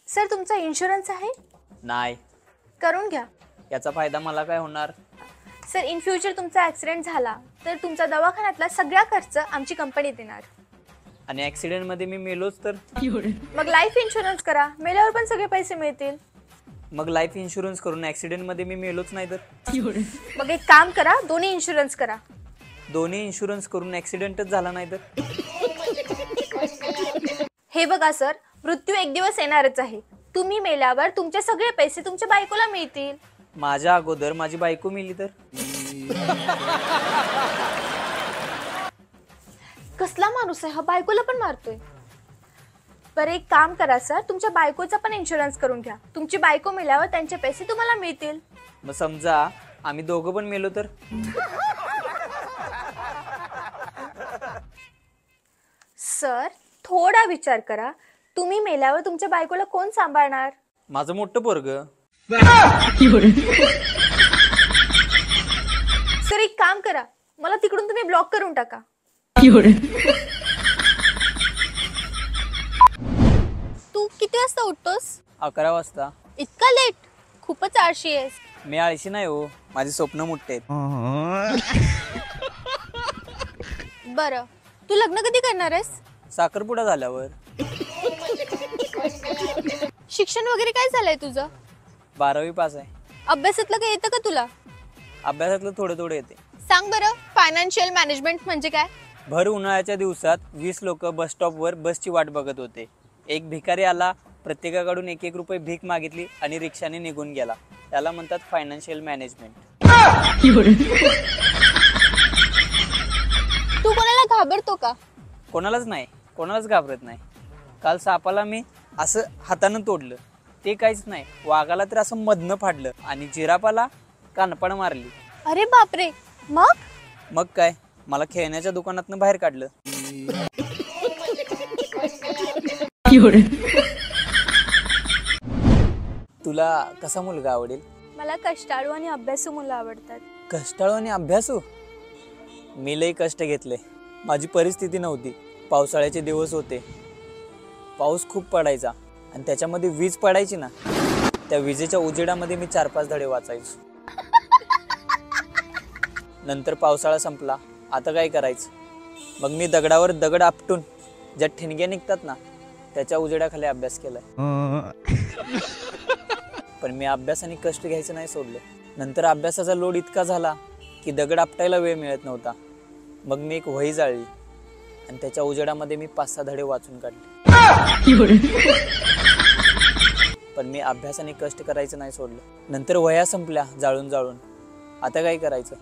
Sir तुमचा insurance आहे? नाही. करून घ्या. याचा फायदा मला काय होणार? सर इन फ्युचर तुमचा ऍक्सिडेंट झाला तर तुमचा दवाखान्यातला सगळा खर्च आमची कंपनी देणार. आणि ऍक्सिडेंट मध्ये मी मेलोच तर? मग लाईफ इन्शुरन्स करा, मेल्यावर पण सगळे पैसे मिळतील. मग लाईफ इन्शुरन्स करून ऍक्सिडेंट मध्ये मी मेलोच नाही तर? मग एक काम करा, दोन्ही इन्शुरन्स करा. दोन्ही इन्शुरन्स करून ऍक्सिडेंटच झाला नाही तर? हे बघा सर, मृत्यू एक दिवस येणारच आहे. तुम्ही मेल्यावर तुमचे सगळे पैसे तुमच्या बायकोला मिळतील. माझ्या अगोदर माझी बायको मेली तर? कसला माणूस आहे हा, बायकोला पण मारतोय. बरं एक काम करा सर, तुमच्या बायकोचा पण इन्शुरन्स करून घ्या. तुमची बायको मेल्यावर त्यांचे पैसे तुम्हाला मिळतील. मग समजा आम्ही दोघं पण मेलो तर? सर थोडा विचार करा, तुम्ही मेल्यावर तुमच्या बायकोला कोण सांभाळणार? माझं मोठं पोरग. सर एक काम करा, मला तिकडून तुम्ही ब्लॉक करून टाका. तू किती वाजता उठतोस? 11 वाजता. इतका लेट? खूपच आळशी आहेस. मी आळशी नाही हो, माझी स्वप्न मोठे आहेत. बरं तू लग्न कधी करणार आहेस? साखरपुडा झाल्यावर. शिक्षण वगैरे काय झालंय तुझं? 12वी पास आहे. अभ्यासातलं काय येतं का तुला? अभ्यासातलं थोडं थोडं येते. सांग बरं, फायनान्शियल मॅनेजमेंट म्हणजे काय? भर उन्हाळ्याच्या दिवसात 20 लोक बस स्टॉपवर बसची वाट बघत होते. एक भिकारी आला, प्रत्येकाकडून 1-1 रुपये भीक मागितली आणि रिक्षाने निघून गेला. त्याला म्हणतात फायनान्शियल मॅनेजमेंट. तू कोणाला घाबरतो का? कोणालाच नाही, कोणालाच घाबरत नाही. काल सापाला मी असं हातानं तोडलं, ते काहीच नाही. वाघाला तर असं मधनं फाडलं आणि जिराफाला कानपण मारली. अरे बापरे. मग काय, मला खेळण्याच्या दुकानातनं बाहेर काढलं. तुला कसा मुलगा आवडेल? मला कष्टाळू आणि अभ्यासू मुलं आवडतात. कष्टाळू आणि अभ्यासू? मी लई कष्ट घेतले. माझी परिस्थिती नव्हती. पावसाळ्याचे दिवस होते, पाऊस खूप पडायचा आणि त्याच्यामध्ये वीज पडायची ना, त्या विजेच्या उजेडामध्ये मी 4-5 धडे वाचायचो. नंतर पावसाळा संपला, आता काय करायचं? मग मी दगडावर दगड आपटून ज्या ठिणग्या निघतात ना, त्याच्या उजेडाखाली अभ्यास केलाय. पण मी अभ्यास आणि कष्ट घ्यायचं नाही सोडलं. नंतर अभ्यासाचा लोड इतका झाला की दगड आपटायला वेळ मिळत नव्हता. मग मी एक वही जाळली आणि त्याच्या उजेडामध्ये मी 5-6 धडे वाचून काढले. पण मी अभ्यास आणि कष्ट करायचं नाही सोडलं. नंतर वह्या संपल्या जाळून जाळून. आता काय करायचं?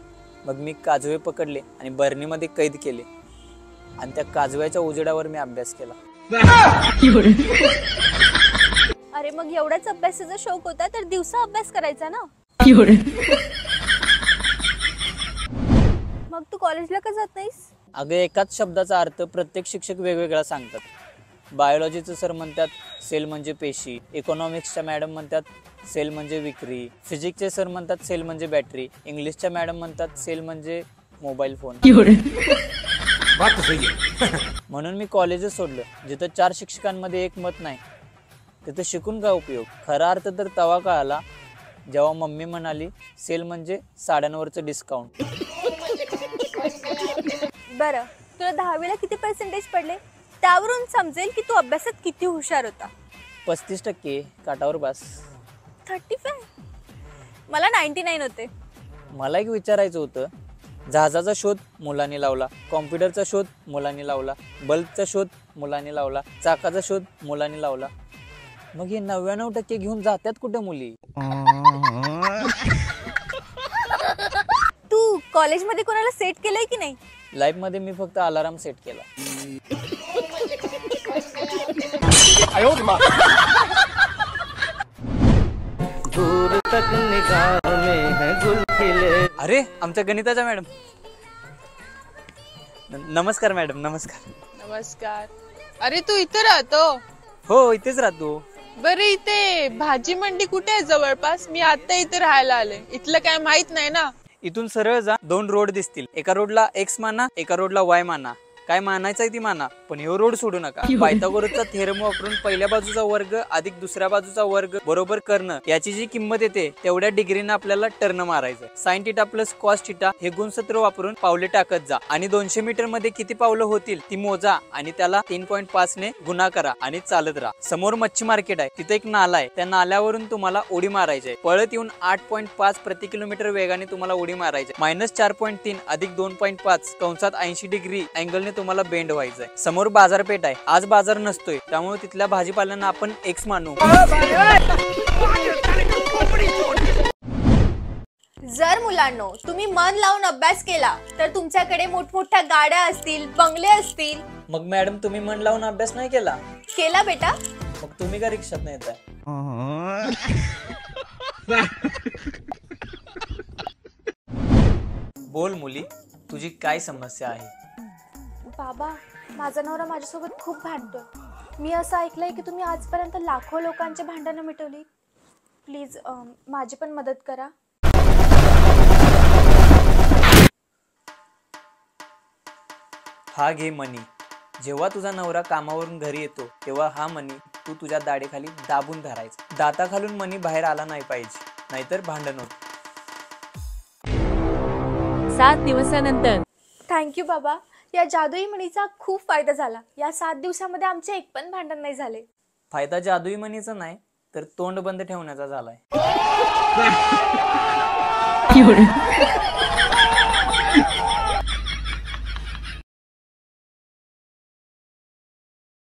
मग मी काजवे पकडले आणि बरणीमध्ये कैद केले आणि त्या काजव्याच्या उजेडावर मी अभ्यास केला. अरे मग एवढाच अभ्यासाचा शौक होता तर दिवसा अभ्यास करायचा ना. मग तू कॉलेजला का जात नाहीस? अगं एकाच शब्दाचा अर्थ प्रत्येक शिक्षक वेगवेगळा सांगतात. बायोलॉजीचं सर म्हणतात सेल म्हणजे पेशी, इकॉनॉमिक्सच्या मॅडम म्हणतात सेल म्हणजे विक्री, फिजिक्सचे सर म्हणतात सेल म्हणजे बॅटरी, इंग्लिशच्या मॅडम म्हणतात सेल म्हणजे मोबाईल फोन. म्हणून मी कॉलेजच सोडलं. जिथं 4 शिक्षकांमध्ये एक मत नाही तिथं शिकून काय उपयोग? खरा अर्थ तर तवा कळाला जेव्हा मम्मी म्हणाली सेल म्हणजे साड्यांवरचं डिस्काउंट. बरं तुला 10वीला किती पर्सेंटेज पडले? त्यावरून समजेल की तू अभ्यासात किती हुशार होता. 35% काटावर बस. 35? मला 99 होते. मला एक विचारायचं होतं, जहाजाचा शोध मुलांनी लावला, कॉम्प्युटरचा शोध मुलांनी लावला, बल्बचा शोध मुलांनी लावला, चाकाचा शोध मुलांनी लावला. मग हे 99% घेऊन जातात कुठे मुली? तू कॉलेजमध्ये कोणाला सेट केलंय की नाही? लाईफ मध्ये मी फक्त अलार्म सेट केला. दूर तक निगाह में है गुल खिले. अरे आमच्या गणिताच्या मॅडम. नमस्कार मॅडम. नमस्कार. नमस्कार. अरे तू इथे राहतो? हो इथेच राहतो. बरे इथे भाजी मंडी कुठे आहे जवळपास? मी आता इथे राहायला आले. इथलं काय माहित नाही ना. इथून सरळ जा, 2 रोड दिसतील. एका रोडला X माना, एका रोडला Y माना. काय मानायचं ती माना, पण पण हे रोड सोडू नका. पायथागोरसचा थेरम वापरून पहिल्या बाजूचा वर्ग अधिक दुसऱ्या बाजूचा वर्ग बरोबर करणं याची जी किंमत येते तेवढ्या डिग्रीनं आपल्याला टर्न मारायचं. Sine theta plus cos theta हे गुणसूत्र वापरून पावले टाकत जा आणि 200 मीटर मध्ये किती पावलं होतील ती मोजा आणि त्याला 3.5 ने गुणा करा आणि चालत राहा. समोर मच्छी मार्केट आहे, तिथे एक नाला आहे, त्या नाल्यावरून तुम्हाला उडी मारायची आहे. पळत येऊन 8.5 प्रति किलोमीटर वेगाने तुम्हाला उडी मारायची. -4.3 अधिक 2.5 कंसात 80 डिग्री अँगलने तुम्हाला बेंड व्हायचंय. समोर बाजारपेठ आहे, आज बाजार नसतोय त्यामुळे तिथल्या भाजीपाल्यांना आपण एक्स मानू. जर मुलांनो तुम्ही मन लावून अभ्यास केला तर तुमच्याकडे मोठमोठ्या गाड्या असतील, बंगले असतील. मग मॅडम तुम्ही मन लावून अभ्यास नाही केला? केला बेटा? मग तुम्ही का रिक्षात नाही येताय? बोल मुली, तुझी काय समस्या आहे? बाबा, माझा नवरा माझ्यासोबत खूप भांडतोय. मी असं ऐकलंय की तुम्ही आजपर्यंत लाखो लोकांची भांडणं मिटवली. प्लीज माझी पण मदत करा. हा घे मनी. जेव्हा तुझा नवरा कामावरून घरी येतो तेव्हा हा मनी तू तुझ्या दाढेखाली दाबून धरायचा. दाताखालून मनी बाहेर आला नाही पाहिजे, नाहीतर भांडण होत. 7 दिवसानंतर. थँक्यू बाबा. या जादुई मणीचा खूप फायदा झाला. या 7 दिवसामध्ये आमचे एक पण भांडण नाही झाले. फायदा जादुई मनीचा नाही तर तोंड बंद ठेवण्याचा झालाय.